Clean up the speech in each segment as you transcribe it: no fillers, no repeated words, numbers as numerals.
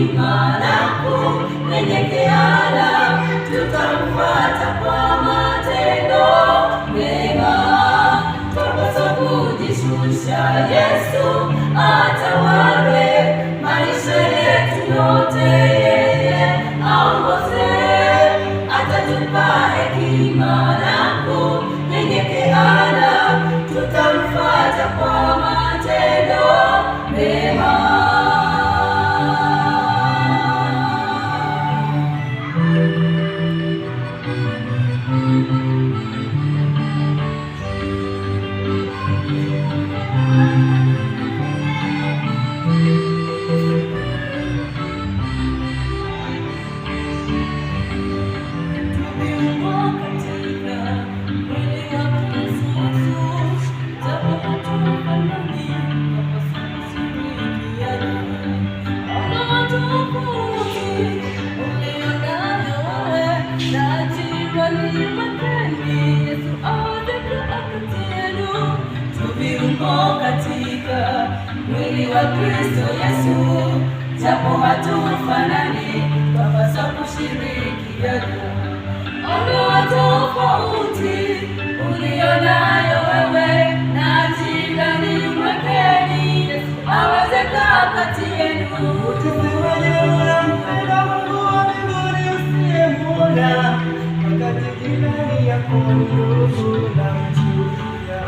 hekima na kunyenyekeana, tutamfuata kwa matendo mema. Twapaswa kujishusha, Yesu atawale maisha yetu yote, yeye aongoze, atatupa hekima na kunyenyekeana, tutamfuata kwa matendo mema. Tuviungo katika mwili wa Kristo Yesu, japo hatufanani, twapaswa kushirikiana. Ondoa tofauti ulionayo wewe na jirani, mwekeni Yesu aweze kaa kati yenu. Unampenda Mungu wa mbinguni usiyemuona, wakati jirani yako ni ndugu na mchukia.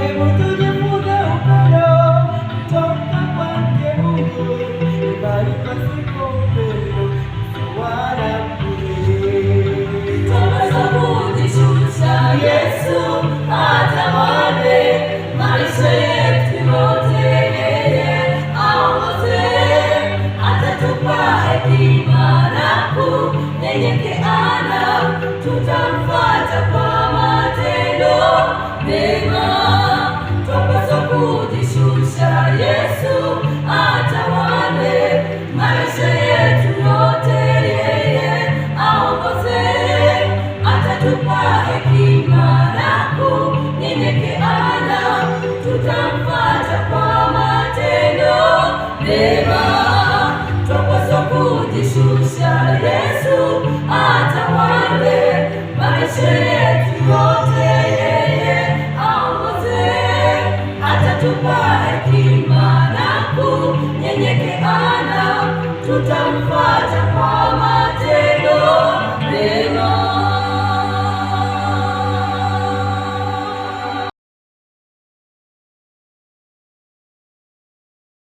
Hebu tujifunze upendo kutoka kwake Mungu, bali pasipo upendo wala bure. Twapaswa kujishusha, Yesu atawale maisha yetu yote, yeye aongoze, atatupa hekima na kunyenyekea.